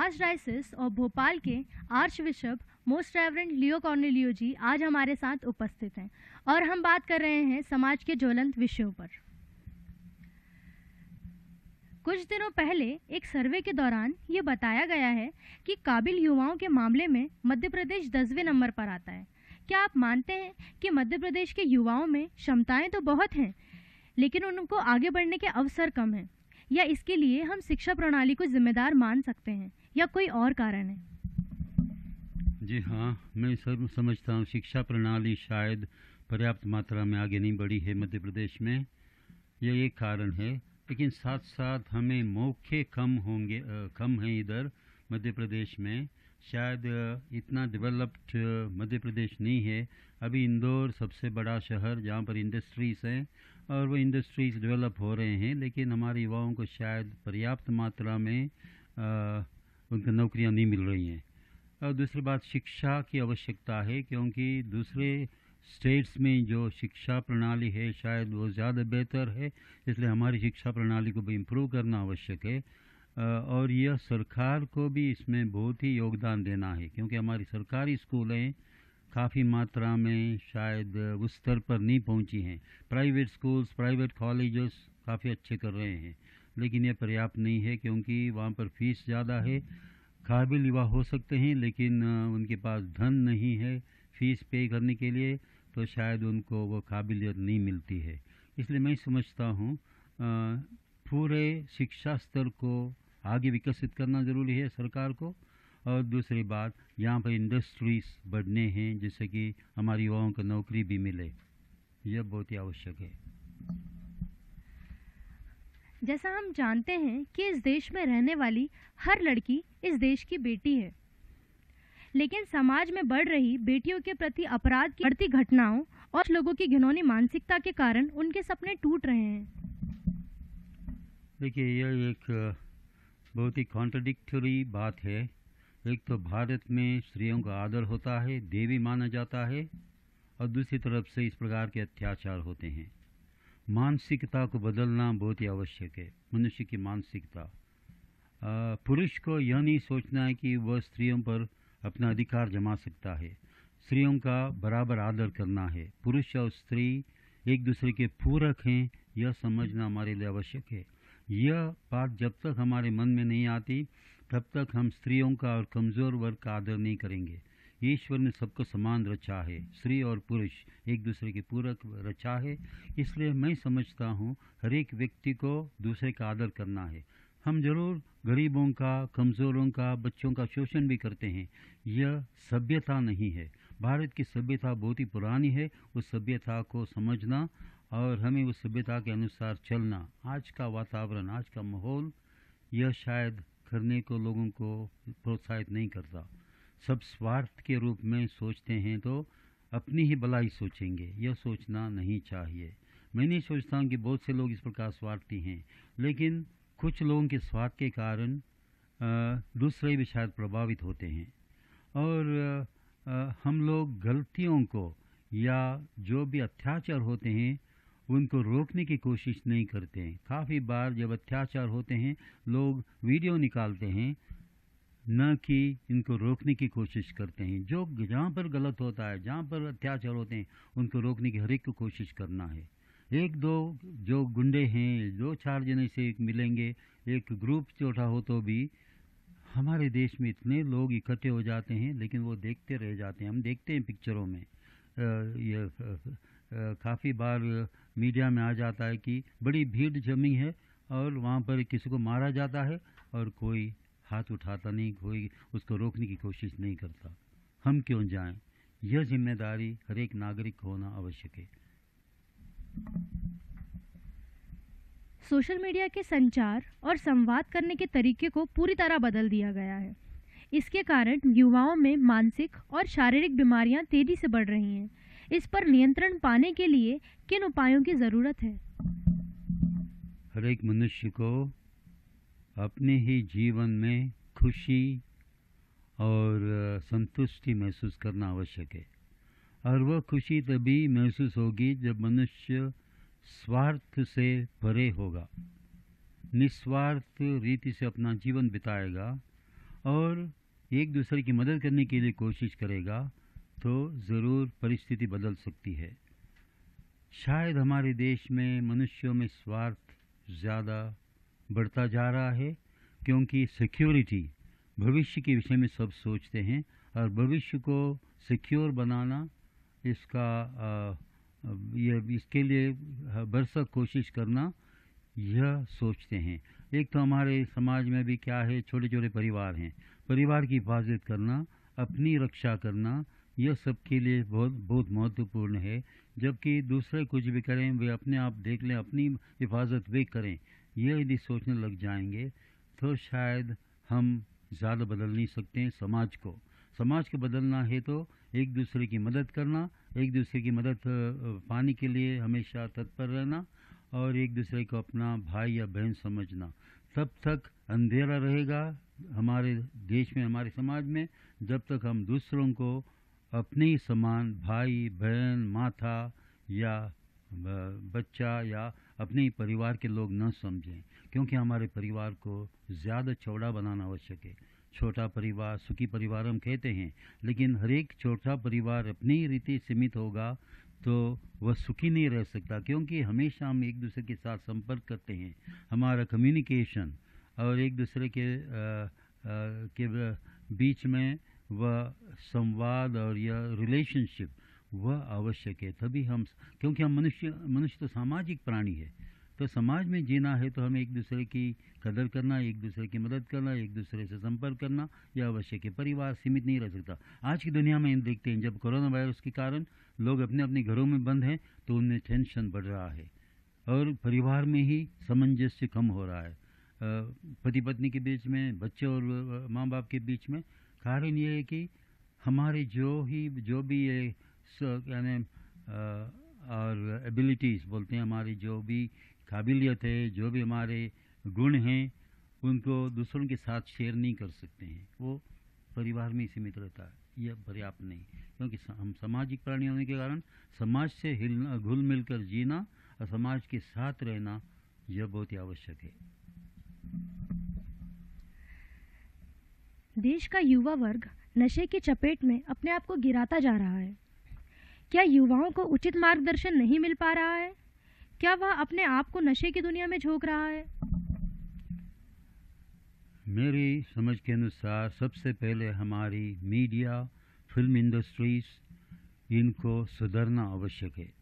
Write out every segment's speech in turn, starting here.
Archdiocese और भोपाल के arch bishop most reverend लियो Cornelio जी आज हमारे साथ उपस्थित हैं और हम बात कर रहे हैं समाज के ज्वलंत विषयों पर। कुछ दिनों पहले एक सर्वे के दौरान ये बताया गया है कि काबिल युवाओं के मामले में मध्य प्रदेश 10वें नंबर पर आता है। क्या आप मानते हैं कि मध्य प्रदेश के युवाओं में क्षमताएं तो बहुत हैं, लेकिन उनको आगे बढ़ने के अवसर कम हैं, या इसके लिए हम शिक्षा प्रणाली को जिम्मेदार मान सकते हैं, या कोई और कारण है? जी हाँ, मैं समझता हूँ शिक्षा प्रणाली शायद पर्याप्त मात्रा में आगे नहीं बढ़ी है मध्य प्रदेश में। यह एक कारण है, लेकिन साथ साथ हमें मौके कम हैं इधर मध्य प्रदेश में। शायद इतना डेवलप्ड मध्य प्रदेश नहीं है। अभी इंदौर सबसे बड़ा शहर जहाँ पर इंडस्ट्रीज़ हैं और वो इंडस्ट्रीज़ डेवलप हो रहे हैं, लेकिन हमारे युवाओं को शायद पर्याप्त मात्रा में उनको नौकरियाँ नहीं मिल रही हैं। और दूसरी बात, शिक्षा की आवश्यकता है, क्योंकि दूसरे स्टेट्स में जो शिक्षा प्रणाली है शायद वो ज़्यादा बेहतर है, इसलिए हमारी शिक्षा प्रणाली को भी इम्प्रूव करना आवश्यक है। और यह सरकार को भी इसमें बहुत ही योगदान देना है, क्योंकि हमारी सरकारी स्कूलें काफ़ी मात्रा में शायद उस स्तर पर नहीं पहुंची हैं। प्राइवेट स्कूल्स, प्राइवेट कॉलेजेस काफ़ी अच्छे कर रहे हैं, लेकिन यह पर्याप्त नहीं है, क्योंकि वहाँ पर फीस ज़्यादा है। काबिल युवा हो सकते हैं, लेकिन उनके पास धन नहीं है फीस पे करने के लिए, तो शायद उनको वो काबिलियत नहीं मिलती है। इसलिए मैं समझता हूँ पूरे शिक्षा स्तर को आगे विकसित करना ज़रूरी है सरकार को। और दूसरी बात, यहाँ पर इंडस्ट्रीज़ बढ़ने हैं जिससे कि हमारे युवाओं को नौकरी भी मिले, यह बहुत ही आवश्यक है। जैसा हम जानते हैं कि इस देश में रहने वाली हर लड़की इस देश की बेटी है, लेकिन समाज में बढ़ रही बेटियों के प्रति अपराध की बढ़ती घटनाओं और लोगों की घिनौनी मानसिकता के कारण उनके सपने टूट रहे हैं। देखिए, यह एक बहुत ही कॉन्ट्रडिक्टरी बात है। एक तो भारत में स्त्रियों का आदर होता है, देवी माना जाता है, और दूसरी तरफ से इस प्रकार के अत्याचार होते हैं। मानसिकता को बदलना बहुत ही आवश्यक है, मनुष्य की मानसिकता। पुरुष को यह नहीं सोचना है कि वह स्त्रियों पर अपना अधिकार जमा सकता है। स्त्रियों का बराबर आदर करना है। पुरुष और स्त्री एक दूसरे के पूरक हैं, यह समझना हमारे लिए आवश्यक है। यह बात जब तक हमारे मन में नहीं आती, तब तक हम स्त्रियों का और कमज़ोर वर्ग का आदर नहीं करेंगे। ईश्वर ने सबको समान रचा है, स्त्री और पुरुष एक दूसरे के पूरक रचा है। इसलिए मैं समझता हूँ हर एक व्यक्ति को दूसरे का आदर करना है। हम जरूर गरीबों का, कमज़ोरों का, बच्चों का शोषण भी करते हैं। यह सभ्यता नहीं है। भारत की सभ्यता बहुत ही पुरानी है। उस सभ्यता को समझना और हमें उस सभ्यता के अनुसार चलना, आज का वातावरण, आज का माहौल यह शायद करने को लोगों को प्रोत्साहित नहीं करता। सब स्वार्थ के रूप में सोचते हैं, तो अपनी ही भलाई सोचेंगे, यह सोचना नहीं चाहिए। मैं नहीं सोचता हूँ कि बहुत से लोग इस प्रकार स्वार्थी हैं, लेकिन कुछ लोगों के स्वार्थ के कारण दूसरे भी शायद प्रभावित होते हैं। और हम लोग गलतियों को या जो भी अत्याचार होते हैं उनको रोकने की कोशिश नहीं करते हैं। काफ़ी बार जब अत्याचार होते हैं लोग वीडियो निकालते हैं, न कि इनको रोकने की कोशिश करते हैं। जो जहाँ पर गलत होता है, जहाँ पर अत्याचार होते हैं, उनको रोकने की हर एक को कोशिश करना है। एक दो जो गुंडे हैं, दो चार जने से मिलेंगे, एक ग्रुप छोटा हो तो भी हमारे देश में इतने लोग इकट्ठे हो जाते हैं, लेकिन वो देखते रह जाते हैं। हम देखते हैं पिक्चरों में, ये काफ़ी बार मीडिया में आ जाता है कि बड़ी भीड़ जमी है और वहाँ पर किसी को मारा जाता है और कोई हाथ उठाता नहीं, कोई उसको रोकने की कोशिश नहीं करता। हम क्यों जाएं? यह जिम्मेदारी हर एक नागरिक को होना आवश्यक है। सोशल मीडिया के संचार और संवाद करने के तरीके को पूरी तरह बदल दिया गया है। इसके कारण युवाओं में मानसिक और शारीरिक बीमारियां तेजी से बढ़ रही हैं। इस पर नियंत्रण पाने के लिए किन उपायों की ज़रूरत है? हर एक मनुष्य को अपने ही जीवन में खुशी और संतुष्टि महसूस करना आवश्यक है। और वह खुशी तभी महसूस होगी जब मनुष्य स्वार्थ से परे होगा, निस्वार्थ रीति से अपना जीवन बिताएगा और एक दूसरे की मदद करने के लिए कोशिश करेगा तो ज़रूर परिस्थिति बदल सकती है। शायद हमारे देश में मनुष्यों में स्वार्थ ज़्यादा बढ़ता जा रहा है, क्योंकि सिक्योरिटी, भविष्य के विषय में सब सोचते हैं और भविष्य को सिक्योर बनाना, इसके लिए भरसक कोशिश करना, यह सोचते हैं। एक तो हमारे समाज में भी क्या है, छोटे छोटे परिवार हैं, परिवार की हिफाजत करना, अपनी रक्षा करना, यह सबके लिए बहुत बहुत महत्वपूर्ण है। जबकि दूसरे कुछ भी करें, वे अपने आप देख लें, अपनी हिफाजत वे करें, यह यदि सोचने लग जाएंगे तो शायद हम ज़्यादा बदल नहीं सकते हैं समाज को। समाज को बदलना है तो एक दूसरे की मदद करना, एक दूसरे की मदद पाने के लिए हमेशा तत्पर रहना और एक दूसरे को अपना भाई या बहन समझना। तब तक अंधेरा रहेगा हमारे देश में, हमारे समाज में, जब तक हम दूसरों को अपने ही समान भाई बहन, माता या बच्चा या अपने ही परिवार के लोग न समझें। क्योंकि हमारे परिवार को ज़्यादा चौड़ा बनाना आवश्यक है। छोटा परिवार सुखी परिवार हम कहते हैं, लेकिन हर एक छोटा परिवार अपनी ही रीति सीमित होगा तो वह सुखी नहीं रह सकता। क्योंकि हमेशा हम एक दूसरे के साथ संपर्क करते हैं, हमारा कम्युनिकेशन और एक दूसरे के बीच में वह संवाद और यह रिलेशनशिप वह आवश्यक है। तभी हम, क्योंकि हम मनुष्य तो सामाजिक प्राणी है, तो समाज में जीना है तो हमें एक दूसरे की कदर करना, एक दूसरे की मदद करना, एक दूसरे से संपर्क करना यह आवश्यक है। परिवार सीमित नहीं रह सकता। आज की दुनिया में हम देखते हैं, जब कोरोना वायरस के कारण लोग अपने अपने घरों में बंद हैं तो उनमें टेंशन बढ़ रहा है और परिवार में ही सामंजस्य कम हो रहा है, पति पत्नी के बीच में, बच्चे और माँ बाप के बीच में। कारण ये है कि हमारे जो भी ये यानी और एबिलिटीज़ बोलते हैं, हमारी जो भी काबिलियत है, जो भी हमारे गुण हैं, उनको दूसरों के साथ शेयर नहीं कर सकते हैं। वो परिवार में ही सीमित रहता है। यह पर्याप्त नहीं, क्योंकि हम सामाजिक प्राणी होने के कारण समाज से घुल मिलकर जीना और समाज के साथ रहना यह बहुत ही आवश्यक है। देश का युवा वर्ग नशे की चपेट में अपने आप को गिराता जा रहा है। क्या युवाओं को उचित मार्गदर्शन नहीं मिल पा रहा है? क्या वह अपने आप को नशे की दुनिया में झोंक रहा है? मेरी समझ के अनुसार सबसे पहले हमारी मीडिया, फिल्म इंडस्ट्रीज, इनको सुधरना आवश्यक है।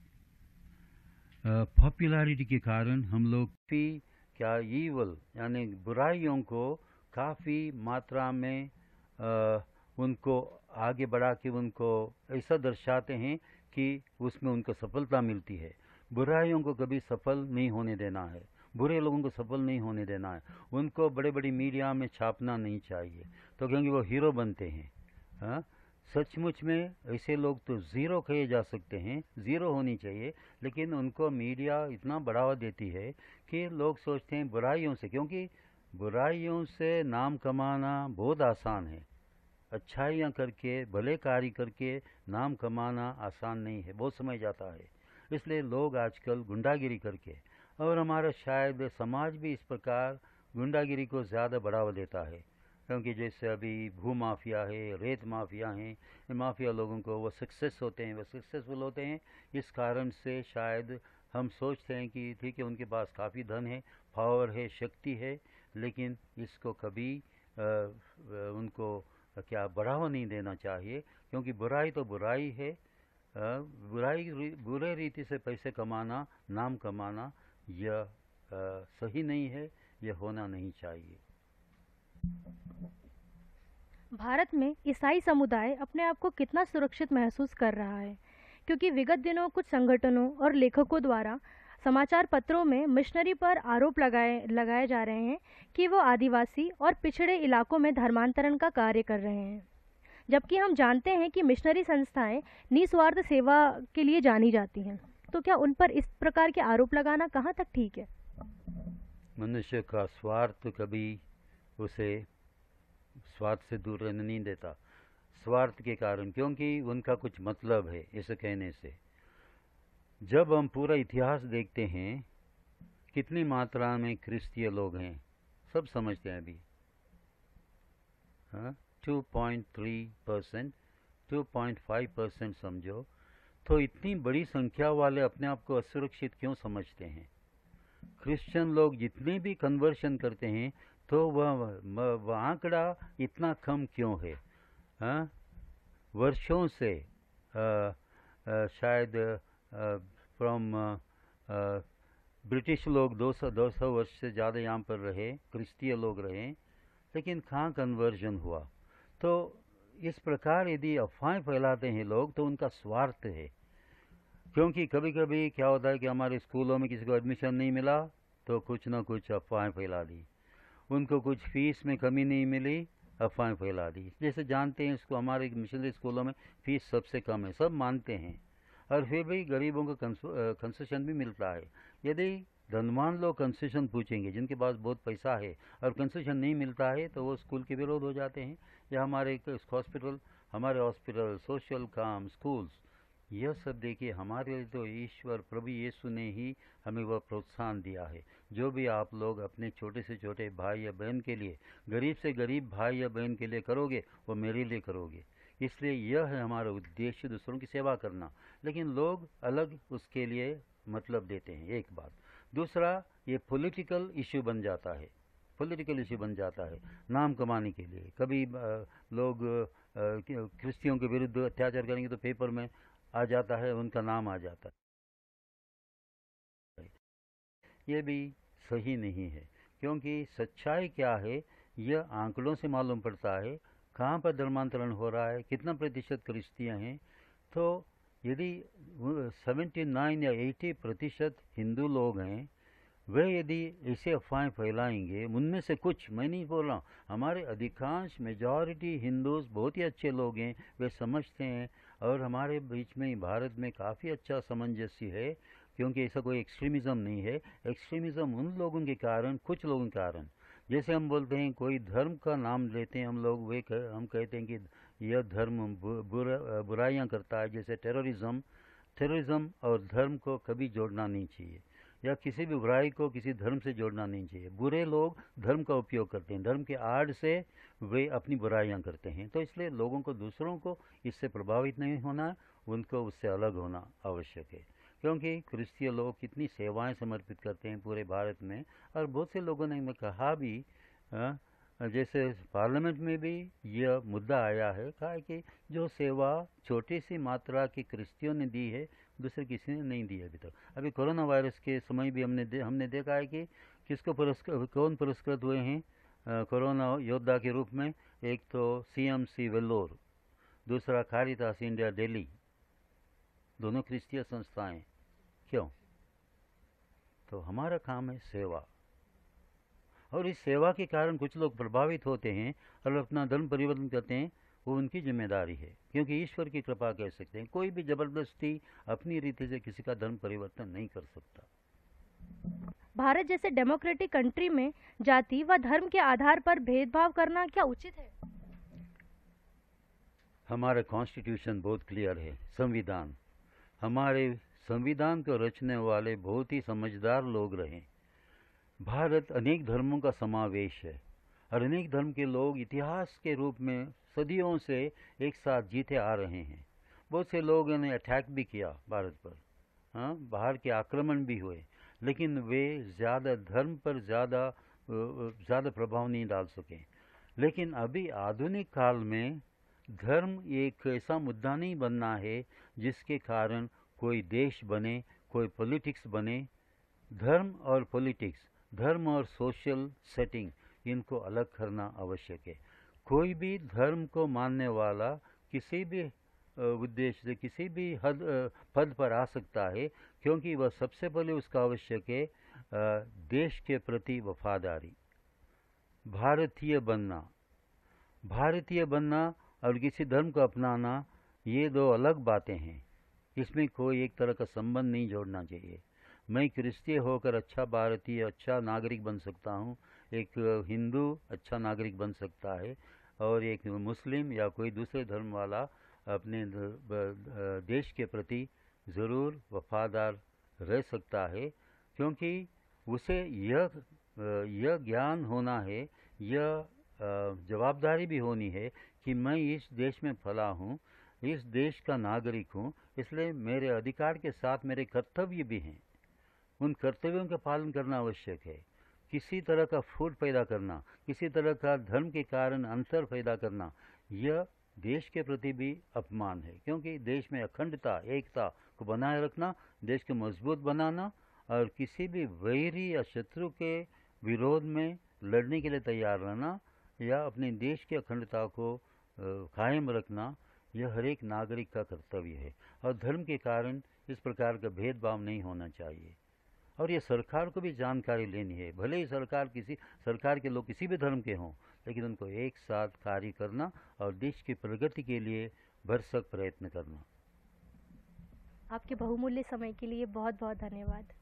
पॉपुलैरिटी के कारण हम लोग भी क्या ईवल यानी बुराइयों को काफ़ी मात्रा में उनको आगे बढ़ा के उनको ऐसा दर्शाते हैं कि उसमें उनको सफलता मिलती है। बुराइयों को कभी सफल नहीं होने देना है, बुरे लोगों को सफल नहीं होने देना है। उनको बड़े बड़ी मीडिया में छापना नहीं चाहिए, तो क्योंकि वो हीरो बनते हैं। हाँ, सचमुच में ऐसे लोग तो ज़ीरो कहे जा सकते हैं, ज़ीरो होनी चाहिए, लेकिन उनको मीडिया इतना बढ़ावा देती है कि लोग सोचते हैं बुराइयों से, क्योंकि बुराइयों से नाम कमाना बहुत आसान है। अच्छाइयाँ करके, भले कार्य करके नाम कमाना आसान नहीं है, बहुत समय जाता है। इसलिए लोग आजकल गुंडागिरी करके, और हमारा शायद समाज भी इस प्रकार गुंडागिरी को ज़्यादा बढ़ावा देता है। क्योंकि जैसे अभी भू माफिया है, रेत माफिया हैं, माफिया लोगों को वो सक्सेस होते हैं, वो सक्सेसफुल होते हैं। इस कारण से शायद हम सोचते हैं कि ठीक है, उनके पास काफ़ी धन है, पावर है, शक्ति है, लेकिन इसको कभी उनको क्या बढ़ावा नहीं देना चाहिए। क्योंकि बुराई तो बुराई है, बुरे रीति से पैसे कमाना, नाम कमाना, यह सही नहीं है, यह होना नहीं चाहिए। भारत में ईसाई समुदाय अपने आप को कितना सुरक्षित महसूस कर रहा है? क्योंकि विगत दिनों कुछ संगठनों और लेखकों द्वारा समाचार पत्रों में मिशनरी पर आरोप लगाए जा रहे हैं कि वो आदिवासी और पिछड़े इलाकों में धर्मांतरण का कार्य कर रहे हैं, जबकि हम जानते हैं कि मिशनरी संस्थाएं निस्वार्थ सेवा के लिए जानी जाती हैं। तो क्या उन पर इस प्रकार के आरोप लगाना कहाँ तक ठीक है? मनुष्य का स्वार्थ कभी उसे स्वार्थ से दूर रहने नहीं देता, स्वार्थ के कारण, क्योंकि उनका कुछ मतलब है इसे कहने से। जब हम पूरा इतिहास देखते हैं, कितनी मात्रा में क्रिस्तीय लोग हैं, सब समझते हैं अभी। 2.3%, 2.5% समझो, तो इतनी बड़ी संख्या वाले अपने आप को असुरक्षित क्यों समझते हैं? क्रिश्चियन लोग जितने भी कन्वर्शन करते हैं तो वह आंकड़ा इतना कम क्यों है? हाँ, वर्षों से शायद फ्रॉम ब्रिटिश लोग 200 वर्ष से ज़्यादा यहाँ पर रहे, क्रिश्चियन लोग रहे, लेकिन कहाँ कन्वर्जन हुआ? तो इस प्रकार यदि अफवाहें फैलाते हैं लोग तो उनका स्वार्थ है। क्योंकि कभी कभी क्या होता है कि हमारे स्कूलों में किसी को एडमिशन नहीं मिला तो कुछ ना कुछ अफवाहें फैला दी, उनको कुछ फीस में कमी नहीं मिली, अफवाहें फैला दी। जैसे जानते हैं इसको, हमारे मिशनरी स्कूलों में फीस सबसे कम है, सब मानते हैं, और फिर भी गरीबों को कंसेशन भी मिलता है। यदि धनवान लोग कंसेशन पूछेंगे, जिनके पास बहुत पैसा है, और कंसेशन नहीं मिलता है तो वो स्कूल के विरोध हो जाते हैं। या हमारे हॉस्पिटल, सोशल काम, स्कूल्स, यह सब देखिए, हमारे लिए तो ईश्वर प्रभु यीशु ने ही हमें वह प्रोत्साहन दिया है। जो भी आप लोग अपने छोटे से छोटे भाई या बहन के लिए, गरीब से गरीब भाई या बहन के लिए करोगे, वो मेरे लिए करोगे। इसलिए यह है हमारा उद्देश्य, दूसरों की सेवा करना। लेकिन लोग अलग उसके लिए मतलब देते हैं, एक बात। दूसरा, ये पॉलिटिकल इश्यू बन जाता है, नाम कमाने के लिए। कभी लोग क्रिश्चियों के विरुद्ध अत्याचार करेंगे तो पेपर में आ जाता है, उनका नाम आ जाता है। ये भी सही नहीं है, क्योंकि सच्चाई क्या है यह आंकड़ों से मालूम पड़ता है। कहाँ पर धर्मांतरण हो रहा है, कितना प्रतिशत क्रिश्चियन हैं। तो यदि 79 या 80% हिंदू लोग हैं, वे यदि ऐसे अफवाहें फैलाएंगे, उनमें से कुछ, मैं नहीं बोल रहा हूँ, हमारे अधिकांश मेजॉरिटी हिंदूज बहुत ही अच्छे लोग हैं, वे समझते हैं, और हमारे बीच में भारत में काफ़ी अच्छा सामंजस्य है, क्योंकि ऐसा कोई एक्सट्रीमिज़म नहीं है। एक्सट्रीमिज़म उन लोगों के कारण, कुछ लोगों के कारण, जैसे हम बोलते हैं कोई धर्म का नाम लेते हैं हम लोग, हम कहते हैं कि यह धर्म बुराइयां करता है, जैसे टेररिज्म और धर्म को कभी जोड़ना नहीं चाहिए, या किसी भी बुराई को किसी धर्म से जोड़ना नहीं चाहिए। बुरे लोग धर्म का उपयोग करते हैं, धर्म के आड़ से वे अपनी बुराइयां करते हैं। तो इसलिए लोगों को, दूसरों को इससे प्रभावित नहीं होना, उनको उससे अलग होना आवश्यक है। क्योंकि क्रिश्चियन लोग कितनी सेवाएं समर्पित करते हैं पूरे भारत में, और बहुत से लोगों ने मैं कहा भी, जैसे पार्लियामेंट में भी यह मुद्दा आया है, कहा कि जो सेवा छोटी सी मात्रा की क्रिश्चियों ने दी है, दूसरे किसी ने नहीं दी अभी तक। अभी कोरोना वायरस के समय भी हमने देखा है कि कौन पुरस्कृत हुए हैं कोरोना योद्धा के रूप में। एक तो CMC वेल्लोर, दूसरा कारितास इंडिया दिल्ली, दोनों क्रिश्चियन संस्थाएं। क्यों? तो हमारा काम है सेवा, और इस सेवा के कारण कुछ लोग प्रभावित होते हैं और अपना धर्म परिवर्तन करते हैं, वो उनकी जिम्मेदारी है, क्योंकि ईश्वर की कृपा कह सकते हैं। कोई भी जबरदस्ती अपनी रीति से किसी का धर्म परिवर्तन नहीं कर सकता। भारत जैसे डेमोक्रेटिक कंट्री में जाति व धर्म के आधार पर भेदभाव करना क्या उचित है? हमारा कॉन्स्टिट्यूशन बहुत क्लियर है, संविधान। हमारे संविधान को रचने वाले बहुत ही समझदार लोग रहे। भारत अनेक धर्मों का समावेश है, और अनेक धर्म के लोग इतिहास के रूप में सदियों से एक साथ जीते आ रहे हैं। बहुत से लोगों ने अटैक भी किया भारत पर, हाँ, बाहर के आक्रमण भी हुए, लेकिन वे ज़्यादा धर्म पर ज़्यादा प्रभाव नहीं डाल सके। लेकिन अभी आधुनिक काल में धर्म एक ऐसा मुद्दा नहीं बनना है जिसके कारण कोई देश बने, कोई पॉलिटिक्स बने। धर्म और पॉलिटिक्स, धर्म और सोशल सेटिंग, इनको अलग करना आवश्यक है। कोई भी धर्म को मानने वाला किसी भी उद्देश्य से किसी भी पद पर आ सकता है, क्योंकि वह सबसे पहले उसका आवश्यक है देश के प्रति वफादारी, भारतीय बनना और किसी धर्म को अपनाना, ये दो अलग बातें हैं। इसमें कोई एक तरह का संबंध नहीं जोड़ना चाहिए। मैं क्रिश्चियन होकर अच्छा भारतीय, अच्छा नागरिक बन सकता हूँ, एक हिंदू अच्छा नागरिक बन सकता है, और एक मुस्लिम या कोई दूसरे धर्म वाला अपने देश के प्रति ज़रूर वफादार रह सकता है, क्योंकि उसे यह ज्ञान होना है, यह जवाबदारी भी होनी है कि मैं इस देश में फला हूँ, इस देश का नागरिक हूँ, इसलिए मेरे अधिकार के साथ मेरे कर्तव्य भी हैं। उन कर्तव्यों का पालन करना आवश्यक है। किसी तरह का फूट पैदा करना, किसी तरह का धर्म के कारण अंतर पैदा करना, यह देश के प्रति भी अपमान है, क्योंकि देश में अखंडता, एकता को बनाए रखना, देश को मजबूत बनाना और किसी भी वैरी या शत्रु के विरोध में लड़ने के लिए तैयार रहना या अपने देश की अखंडता को कायम रखना, यह हर एक नागरिक का कर्तव्य है। और धर्म के कारण इस प्रकार का भेदभाव नहीं होना चाहिए। और ये सरकार को भी जानकारी लेनी है। भले ही सरकार के लोग किसी भी धर्म के हों, लेकिन उनको एक साथ कार्य करना और देश की प्रगति के लिए भरसक प्रयत्न करना। आपके बहुमूल्य समय के लिए बहुत बहुत धन्यवाद।